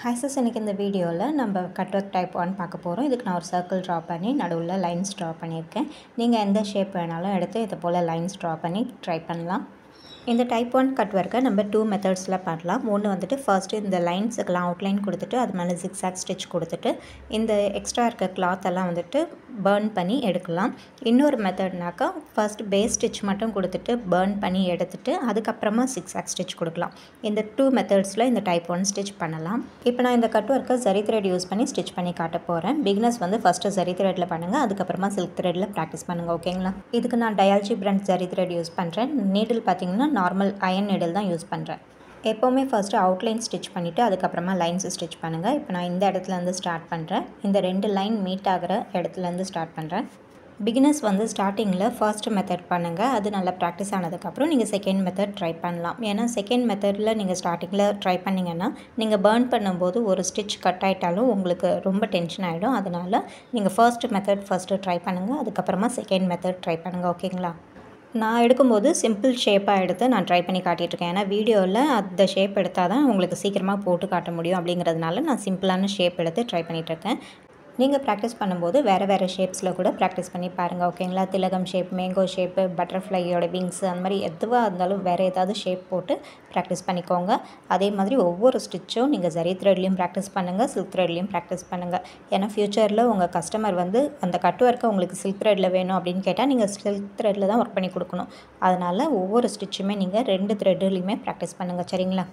Hi sis, இன்னைக்கு இந்த வீடியோவில் நம்ம கட் ஒர்க் டைப் 1 பார்க்க போகிறோம். இதுக்கு நான் ஒரு சர்க்கிள் ட்ரா பண்ணி நடுவில் லைன்ஸ் ட்ரா பண்ணியிருக்கேன். நீங்கள் எந்த ஷேப் வேணாலும் எடுத்து இது போல் லைன்ஸ் ட்ரா பண்ணி ட்ரை பண்ணலாம். இந்த டைப் 1 கட் ஒர்க்கை நம்ம 2 மெத்தட்ஸில் பண்ணலாம். ஒன்று வந்துட்டு ஃபர்ஸ்ட்டு இந்த லைன்ஸுக்கெல்லாம் அவுட்லைன் கொடுத்துட்டு அது மேலே ஜிக்ஸாக் ஸ்டிச் கொடுத்துட்டு இந்த எக்ஸ்ட்ரா இருக்க கிளாத் எல்லாம் வந்துட்டு பர்ன் பண்ணி எடுக்கலாம். இன்னொரு மெத்தட்னாக்கா ஃபர்ஸ்ட் பேஸ் ஸ்டிச் மட்டும் கொடுத்துட்டு பர்ன் பண்ணி எடுத்துட்டு அதுக்கப்புறமா ஜிக்ஸாக் ஸ்டிச் கொடுக்கலாம். இந்த 2 மெத்தட்ஸில் இந்த டைப் 1 ஸ்டிச் பண்ணலாம். இப்போ நான் இந்த கட் ஒர்க்கை ஜரி த்ரெட் யூஸ் பண்ணி ஸ்டிச் பண்ணி காட்ட போகிறேன். பிகினர்ஸ் வந்து ஃபஸ்ட்டு ஜரி த்ரெட்டில் பண்ணுங்கள், அதுக்கப்புறமா சில்க் த்ரெட்டில் ப்ராக்டிஸ் பண்ணுங்கள். ஓகேங்களா? இதுக்கு நான் டயால்ஜி பிராண்ட் ஜரி த்ரெட் யூஸ் பண்ணுறேன். நீடில் பார்த்திங்கன்னா நார்மல் அயன் நீடில் தான் யூஸ் பண்ணுறேன். எப்போவுமே ஃபஸ்ட்டு அவுட்லைன் ஸ்டிச் பண்ணிவிட்டு அதுக்கப்புறமா லைன்ஸ் ஸ்டிச் பண்ணுங்கள். இப்போ நான் இந்த இடத்துலேருந்து ஸ்டார்ட் பண்ணுறேன். இந்த 2 லைன் மீட் ஆகிற இடத்துலேருந்து ஸ்டார்ட் பண்ணுறேன். பிகினர்ஸ் வந்து ஸ்டார்டிங்கில் ஃபர்ஸ்ட் மெத்தட் பண்ணுங்கள். அது நல்லா ப்ராக்டிஸ் ஆனதுக்கப்புறம் நீங்கள் செகண்ட் மெத்தட் ட்ரை பண்ணலாம். ஏன்னா செகண்ட் மெத்தடில் நீங்கள் ஸ்டார்டிங்கில் ட்ரை பண்ணிங்கன்னா நீங்கள் பர்ன் பண்ணும்போது ஒரு ஸ்டிச் கட் ஆகிட்டாலும் உங்களுக்கு ரொம்ப டென்ஷன் ஆகிடும். அதனால் நீங்கள் ஃபர்ஸ்ட் மெத்தட் ஃபஸ்ட்டு ட்ரை பண்ணுங்கள், அதுக்கப்புறமா செகண்ட் மெத்தட் ட்ரை பண்ணுங்கள். ஓகேங்களா? நான் எடுக்கும்போது சிம்பிள் ஷேப்பாக எடுத்து நான் ட்ரை பண்ணி காட்டிகிட்ருக்கேன். ஏன்னா வீடியோவில் அந்த ஷேப் எடுத்தால் தான் உங்களுக்கு சீக்கிரமாக போட்டு காட்ட முடியும். அப்படிங்கிறதுனால நான் சிம்பிளான ஷேப் எடுத்து ட்ரை பண்ணிகிட்ருக்கேன். நீங்கள் ப்ராக்டிஸ் பண்ணும்போது வேறு வேறு ஷேப்ஸில் கூட ப்ராக்டிஸ் பண்ணி பாருங்கள். ஓகேங்களா? திலகம் ஷேப், மேங்கோ ஷேப்பு, பட்டர்ஃப்ளையோட விங்ஸு, அந்த மாதிரி எதுவாக இருந்தாலும் வேறு ஏதாவது ஷேப் போட்டு ப்ராக்டிஸ் பண்ணிக்கோங்க. அதே மாதிரி ஒவ்வொரு ஸ்டிச்சும் நீங்கள் ஜரி த்ரெட்லேயும் ப்ராக்டிஸ் பண்ணுங்கள், சில்க் த்ரெட்லேயும் ப்ராக்டிஸ் பண்ணுங்கள். ஏன்னா ஃப்யூச்சரில் உங்கள் கஸ்டமர் வந்து அந்த கட் ஒர்க்கை உங்களுக்கு சில்க் த்ரெட்டில் வேணும் அப்படின்னு கேட்டால் நீங்கள் சில்க் த்ரெட்டில் தான் ஒர்க் பண்ணி கொடுக்கணும். அதனால் ஒவ்வொரு ஸ்டிச்சுமே நீங்கள் 2 த்ரெட்லேயுமே ப்ராக்டிஸ் பண்ணுங்கள். சரிங்களா?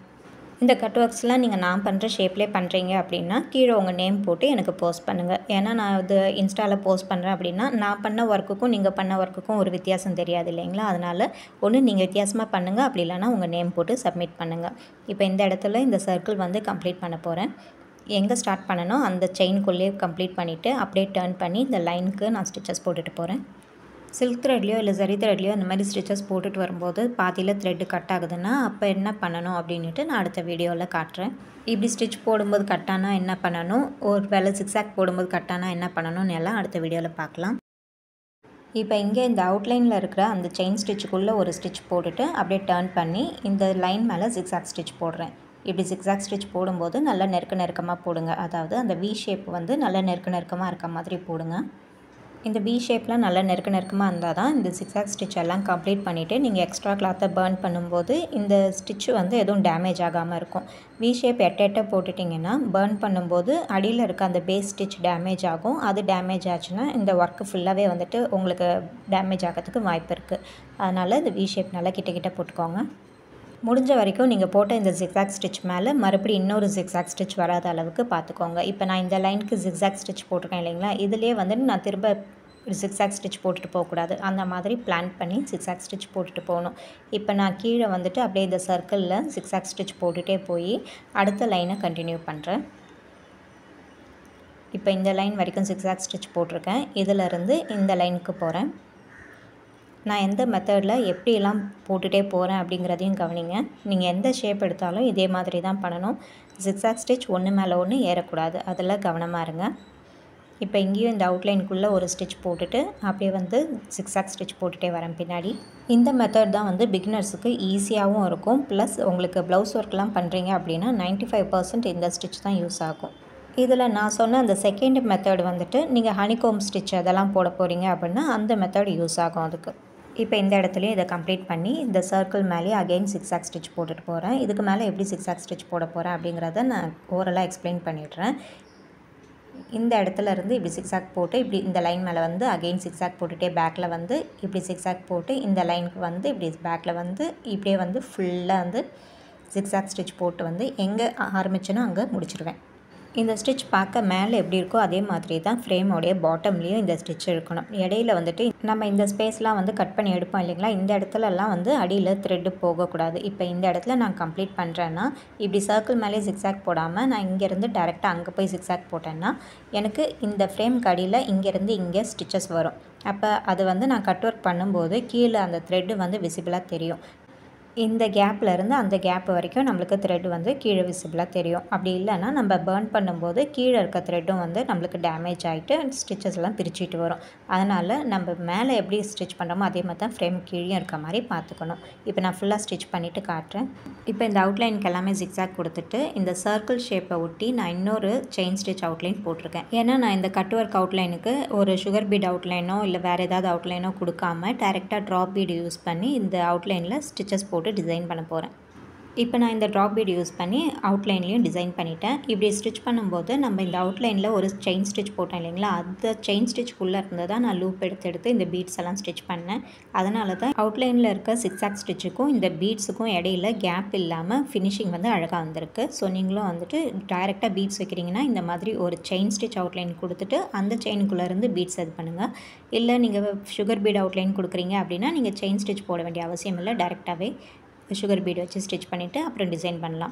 இந்த கட் ஒர்க்ஸ்லாம் நீங்கள் நான் பண்ணுற ஷேப்லேயே பண்ணுறீங்க அப்படின்னா கீழே உங்கள் நேம் போட்டு எனக்கு போஸ்ட் பண்ணுங்கள். ஏன்னா நான் இது இன்ஸ்டாவில் போஸ்ட் பண்ணுறேன் அப்படின்னா நான் பண்ண ஒர்க்குக்கும் நீங்கள் பண்ண ஒர்க்குக்கும் ஒரு வித்தியாசம் தெரியாது இல்லைங்களா? அதனால் ஒன்று நீங்கள் வித்தியாசமாக பண்ணுங்கள், அப்படி இல்லைனா உங்கள் நேம் போட்டு சப்மிட் பண்ணுங்கள். இப்போ இந்த இடத்துல இந்த சர்க்கிள் வந்து கம்ப்ளீட் பண்ண போகிறேன். எங்கே ஸ்டார்ட் பண்ணணும் அந்த செயின்குள்ளேயே கம்ப்ளீட் பண்ணிவிட்டு அப்படியே டர்ன் பண்ணி இந்த லைனுக்கு நான் ஸ்டிச்சஸ் போட்டுட்டு போகிறேன். சில்க் த்ரெட்லையோ இல்லை ஜரி த்ரெட்லையோ இந்த மாதிரி ஸ்டிச்சஸ் போட்டுட்டு வரும்போது பாதியில் த்ரெட்டு கட் ஆகுதுன்னா அப்போ என்ன பண்ணணும் அப்படின்ட்டு நான் அடுத்த வீடியோவில் காட்டுறேன். இப்படி ஸ்டிச் போடும்போது கட்டானா என்ன பண்ணணும், ஒரு வேளை ஜிக்ஸாக் போடும்போது கட்டானா என்ன பண்ணணும்னு எல்லாம் அடுத்த வீடியோவில் பார்க்கலாம். இப்போ இங்கே இந்த அவுட்லைனில் இருக்கிற அந்த செயின் ஸ்டிச்சுக்குள்ளே ஒரு ஸ்டிச் போட்டுட்டு அப்படியே டர்ன் பண்ணி இந்த லைன் மேலே ஜிக்ஸாக் ஸ்டிச் போடுறேன். இப்படி ஜிக்ஸாக் ஸ்டிச் போடும்போது நல்லா நெருக்கமாக போடுங்க. அதாவது அந்த வி ஷேப் வந்து நல்லா நெருக்கமாக இருக்க மாதிரி போடுங்க. இந்த வி ஷேப்லாம் நல்லா நெருக்கமாக இருந்தால் தான் இந்த ஜிக்ஸாக் ஸ்டிச் எல்லாம் கம்ப்ளீட் பண்ணிவிட்டு நீங்கள் எக்ஸ்ட்ரா கிளாத்தை பர்ன் பண்ணும்போது இந்த ஸ்டிச்சு வந்து எதுவும் டேமேஜ் ஆகாமல் இருக்கும். வி ஷேப் எட்ட போட்டுட்டிங்கன்னா பர்ன் பண்ணும்போது அடியில் இருக்க அந்த பேஸ் ஸ்டிச் டேமேஜ் ஆகும். அது டேமேஜ் ஆச்சுன்னா இந்த ஒர்க்கு ஃபுல்லாகவே வந்துட்டு உங்களுக்கு டேமேஜ் ஆகிறதுக்கு வாய்ப்பு இருக்குது. அதனால் இந்த வி ஷேப் நல்லா கிட்ட போட்டுக்கோங்க. முடிஞ்ச வரைக்கும் நீங்கள் போட்ட இந்த ஜிக்ஸாக் ஸ்டிச் மேலே மறுபடியும் இன்னொரு ஜிக்ஸாக் ஸ்டிச் வராத அளவுக்கு பார்த்துக்கோங்க. இப்போ நான் இந்த லைனுக்கு ஜிக்ஸாக் ஸ்டிச் போட்டிருக்கேன் இல்லைங்களா? இதிலே வந்துட்டு நான் திரும்ப ஜிக்ஸாக் ஸ்டிச் போட்டுட்டு போகக்கூடாது. அந்த மாதிரி பிளான் பண்ணி ஜிக்ஸாக் ஸ்டிச் போட்டுட்டு போகணும். இப்போ நான் கீழே வந்துட்டு அப்படியே இந்த சர்க்கிளில் ஜிக்ஸாக் ஸ்டிச் போட்டுகிட்டே போய் அடுத்த லைனை கண்டினியூ பண்ணுறேன். இப்போ இந்த லைன் வரைக்கும் ஜிக்ஸாக் ஸ்டிச் போட்டிருக்கேன். இதிலேருந்து இந்த லைனுக்கு போகிறேன். நான் எந்த மெத்தடில் எப்படியெல்லாம் போட்டுகிட்டே போகிறேன் அப்படிங்கிறதையும் கவனிங்க. நீங்கள் எந்த ஷேப் எடுத்தாலும் இதே மாதிரி தான் பண்ணணும். ஜிக்ஸாக் ஸ்டிச் ஒன்று மேலே ஒன்று ஏறக்கூடாது, அதில் கவனமாக இருங்க. இப்போ இங்கேயும் இந்த அவுட்லைனுக்குள்ளே ஒரு ஸ்டிச் போட்டுட்டு அப்படியே வந்து ஜிக்ஸாக் ஸ்டிச் போட்டுகிட்டே வரேன் பின்னாடி. இந்த மெத்தட் தான் வந்து பிகினர்ஸுக்கு ஈஸியாகவும் இருக்கும். ப்ளஸ் உங்களுக்கு ப்ளவுஸ் ஒர்க்லாம் பண்ணுறீங்க அப்படின்னா 95% இந்த ஸ்டிச் தான் யூஸ் ஆகும். இதில் நான் சொன்ன அந்த செகண்ட் மெத்தட் வந்துட்டு நீங்கள் ஹனிகோம் ஸ்டிச் அதெல்லாம் போட போகிறீங்க அப்படின்னா அந்த மெத்தட் யூஸ் ஆகும் அதுக்கு. இப்போ இந்த இடத்துலையும் இதை கம்ப்ளீட் பண்ணி இந்த சர்க்கிள் மேலேயே அகெயின் ஜிக்ஸாக் ஸ்டிச் போட்டுட்டு போகிறேன். இதுக்கு மேலே எப்படி ஜிக்ஸாக் ஸ்டிச் போட போகிறேன் அப்படிங்கிறத நான் ஓரலாக எக்ஸ்பிளைன் பண்ணிடுறேன். இந்த இடத்துல இருந்து இப்படி ஜிக்ஸாக் போட்டு இப்படி இந்த லைன் மேலே வந்து அகெயின் ஜிக்ஸாக் போட்டுகிட்டே பேக்கில் வந்து இப்படி ஜிக்ஸாக் போட்டு இந்த லைனுக்கு வந்து இப்படி பேக்கில் வந்து இப்படியே வந்து ஃபுல்லாக வந்து ஜிக்ஸாக் ஸ்டிச் போட்டு வந்து எங்கே ஆரம்பிச்சேனோ அங்கே முடிச்சிடுவேன். இந்த ஸ்டிச் பார்க்க மேலே எப்படி இருக்கோ அதே மாதிரி தான் ஃப்ரேமோடைய பாட்டம்லேயும் இந்த ஸ்டிச் இருக்கணும். இடையில வந்துட்டு நம்ம இந்த ஸ்பேஸ்லாம் வந்து கட் பண்ணி எடுப்போம் இல்லைங்களா? இந்த இடத்துலலாம் வந்து அடியில் த்ரெட்டு போகக்கூடாது. இப்போ இந்த இடத்துல நான் கம்ப்ளீட் பண்ணுறேன்னா இப்படி சர்க்கிள் மேலே ஜிக்ஸாக் போடாமல் நான் இங்கேருந்து டேரெக்டாக அங்கே போய் ஜிக்ஸாக் போட்டேன்னா எனக்கு இந்த ஃப்ரேம்க்கு அடியில் இங்கேருந்து இங்கே ஸ்டிச்சஸ் வரும். அப்போ அது வந்து நான் கட் ஒர்க் பண்ணும்போது கீழே அந்த த்ரெட்டு வந்து விசிபிளாக தெரியும். இந்த கேப்பில் இருந்து அந்த கேப் வரைக்கும் நம்மளுக்கு த்ரெட் வந்து கீழே விசிபிளாக தெரியும். அப்படி இல்லைன்னா நம்ம பர்ன் பண்ணும்போது கீழே இருக்க த்ரெட்டும் வந்து நம்மளுக்கு டேமேஜ் ஆகிட்டு ஸ்டிச்சஸ் எல்லாம் பிரிச்சுட்டு வரும். அதனால் நம்ம மேலே எப்படி ஸ்டிச் பண்ணுறோமோ அதே மாதிரி தான் ஃப்ரேம் கீழே இருக்க மாதிரி பார்த்துக்கணும். இப்போ நான் ஃபுல்லாக ஸ்டிச் பண்ணிவிட்டு காட்டுறேன். இப்போ இந்த அவுட்லைனுக்கு எல்லாமே ஜிக்ஸாக் கொடுத்துட்டு இந்த சர்க்கிள் ஷேப்பை ஒட்டி நான் இன்னொரு செயின் ஸ்டிச் அவுட்லைன் போட்டிருக்கேன். ஏன்னா நான் இந்த கட் ஒர்க் அவுட்லைனுக்கு ஒரு சுகர் பீட் அவுட்லைனோ இல்லை வேறு ஏதாவது அவுட்லைனோ கொடுக்காம டைரெக்டாக ட்ராப் பீட் யூஸ் பண்ணி இந்த அவுட்லைனில் ஸ்டிச்சஸ் போட்டு டிசைன் பண்ண போகிறேன். இப்போ நான் இந்த ட்ராப் பீட் யூஸ் பண்ணி அவுட்லைன்லேயும் டிசைன் பண்ணிட்டேன். இப்படி ஸ்டிச் பண்ணும்போது நம்ம இந்த அவுட்லைனில் ஒரு செயின் ஸ்டிச் போட்டோம் இல்லைங்களா, அந்த செயின் ஸ்டிச்க்குள்ளே இருந்து தான் நான் லூப் எடுத்து இந்த பீட்ஸ் எல்லாம் ஸ்டிச் பண்ணேன். அதனால தான் அவுட்லைனில் இருக்க சிக்ஸாக் ஸ்டிச்சுக்கும் இந்த பீட்ஸுக்கும் இடையில கேப் இல்லாமல் ஃபினிஷிங் வந்து அழகாக வந்திருக்கு. ஸோ நீங்களும் வந்துட்டு டைரெக்டாக பீட்ஸ் வைக்கிறீங்கன்னா இந்த மாதிரி ஒரு செயின் ஸ்டிச் அவுட்லைன் கொடுத்துட்டு அந்த செயினுக்குள்ளேருந்து பீட்ஸ் இது பண்ணுங்கள். இல்லை நீங்கள் சுகர் பீட் அவுட்லைன் கொடுக்குறீங்க அப்படின்னா நீங்கள் செயின் ஸ்டிச் போட வேண்டிய அவசியம் இல்லை, டைரெக்டாகவே சுகர் பீட் வச்சு ஸ்டிச் பண்ணிவிட்டு அப்புறம் டிசைன் பண்ணலாம்.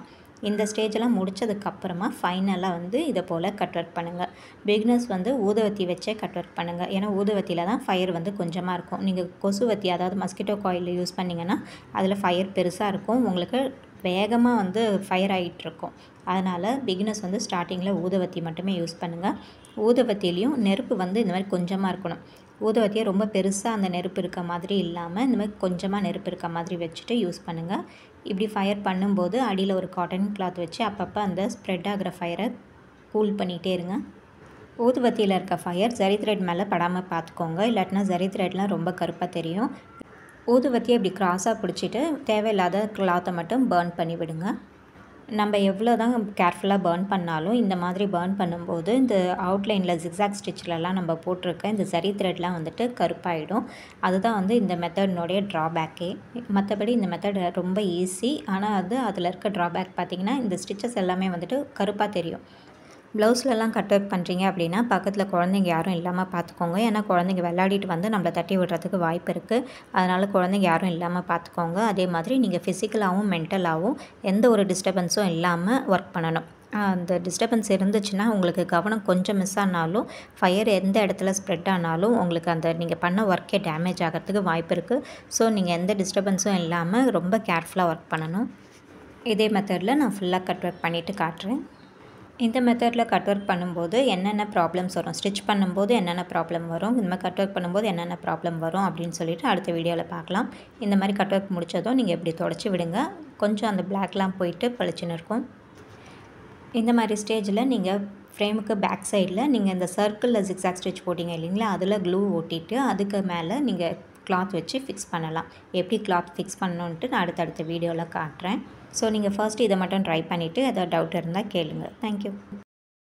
இந்த ஸ்டேஜெல்லாம் முடித்ததுக்கப்புறமா ஃபைனலாக வந்து இதை போல் கட் ஒர்க் பண்ணுங்கள். பிகினர்ஸ் வந்து ஊதுவத்தி வச்சே கட் ஒர்க் பண்ணுங்கள். ஏன்னா ஊதுவத்தியில் தான் ஃபயர் வந்து கொஞ்சமாக இருக்கும். நீங்கள் கொசுவத்தி அதாவது மஸ்கிட்டோ காயில் யூஸ் பண்ணிங்கன்னா அதில் ஃபயர் பெருசாக இருக்கும், உங்களுக்கு வேகமாக வந்து ஃபயர் ஆகிட்டுருக்கும். அதனால் பிகினர்ஸ் வந்து ஸ்டார்டிங்கில் ஊதுவத்தி மட்டுமே யூஸ் பண்ணுங்கள். ஊதுவத்திலையும் நெருப்பு வந்து இந்த மாதிரி கொஞ்சமாக இருக்கணும். ஊதுவத்தியை ரொம்ப பெருசாக அந்த நெருப்பு இருக்க மாதிரி இல்லாமல் இந்த மாதிரி கொஞ்சமாக நெருப்பு இருக்க மாதிரி வச்சுட்டு யூஸ் பண்ணுங்கள். இப்படி ஃபயர் பண்ணும்போது அடியில் ஒரு காட்டன் கிளாத் வச்சு அப்பப்போ அந்த ஸ்ப்ரெட் ஆகிற ஃபயரை கூல் பண்ணிகிட்டே இருங்க. ஊதுவத்தியில் இருக்க ஃபயர் ஜரி த்ரெட் மேலே படாமல் பார்த்துக்கோங்க, இல்லாட்டினா ஜரி த்ரெட்லாம் ரொம்ப கருப்பாக தெரியும். ஊதுவத்தியை இப்படி கிராஸாக பிடிச்சிட்டு தேவையில்லாத கிளாத்தை மட்டும் பர்ன் பண்ணி விடுங்க. நம்ம எவ்வளோ தான் கேர்ஃபுல்லாக பர்ன் பண்ணாலும் இந்த மாதிரி பர்ன் பண்ணும்போது இந்த அவுட்லைனில் ஜிக்ஸாக் ஸ்டிச்சிலலாம் நம்ம போட்டிருக்க இந்த சரி த்ரெட்லாம் வந்துட்டு கருப்பாயிடும். அதுதான் வந்து இந்த மெத்தட்னுடைய ட்ராபேக்கே. மற்றபடி இந்த மெத்தட் ரொம்ப ஈஸி. ஆனால் அதில் இருக்க ட்ராபேக் பார்த்திங்கன்னா இந்த ஸ்டிச்சஸ் எல்லாமே வந்துட்டு கருப்பாக தெரியும். ப்ளவுஸ்லலாம் கட் ஒர்க் பண்ணுறீங்க அப்படின்னா பக்கத்தில் குழந்தைங்க யாரும் இல்லாமல் பார்த்துக்கோங்க. ஏன்னா குழந்தைங்க விளையாடிட்டு வந்து நம்மளை தட்டி விடுறதுக்கு வாய்ப்பு இருக்குது. அதனால் குழந்தைங்க யாரும் இல்லாமல் பார்த்துக்கோங்க. அதே மாதிரி நீங்கள் ஃபிசிக்கலாகவும் மென்டலாகவும் எந்த ஒரு டிஸ்டர்பன்ஸும் இல்லாமல் ஒர்க் பண்ணணும். அந்த டிஸ்டர்பன்ஸ் இருந்துச்சுன்னா உங்களுக்கு கவனம் கொஞ்சம் மிஸ் ஆனாலும் ஃபயர் எந்த இடத்துல ஸ்ப்ரெட் ஆனாலும் உங்களுக்கு அந்த நீங்கள் பண்ண ஒர்க்கே டேமேஜ் ஆகிறதுக்கு வாய்ப்பு இருக்குது. ஸோ நீங்கள் எந்த டிஸ்டர்பன்ஸும் இல்லாமல் ரொம்ப கேர்ஃபுல்லாக ஒர்க் பண்ணணும். இதே மெத்தடில் நான் ஃபுல்லாக கட் ஒர்க் பண்ணிவிட்டு காட்டுறேன். இந்த மெத்தடில் கட் ஒர்க் பண்ணும்போது என்னென்ன ப்ராப்ளம்ஸ் வரும், ஸ்டிச் பண்ணும்போது என்னென்ன ப்ராப்ளம் வரும், இந்த மாதிரி கட் ஒர்க் பண்ணும்போது என்னென்ன ப்ராப்ளம் வரும் அப்படின்னு சொல்லிட்டு அடுத்த வீடியோவில் பார்க்கலாம். இந்த மாதிரி கட் ஒர்க் முடித்ததும் நீங்கள் இப்படி தொடச்சி விடுங்க. கொஞ்சம் அந்த பிளாக்லாம் போயிட்டு பளிச்சுன்னு இருக்கும். இந்த மாதிரி ஸ்டேஜில் நீங்கள் ஃப்ரேமுக்கு பேக் சைடில் நீங்கள் இந்த சர்க்கிளில் ஜிக்ஸாக் ஸ்டிச் போட்டிங்க இல்லைங்களா, அதில் க்ளூ ஒட்டிட்டு அதுக்கு மேலே நீங்கள் கிளாத் வச்சு ஃபிக்ஸ் பண்ணலாம். எப்படி கிளாத் ஃபிக்ஸ் பண்ணணுன்ட்டு நான் அடுத்தடுத்த வீடியோவில் காட்டுறேன். ஸோ நீங்கள் ஃபர்ஸ்ட் இதை மட்டும் ட்ரை பண்ணிவிட்டு ஏதாவது டவுட் இருந்தால் கேளுங்கள். தேங்க்யூ.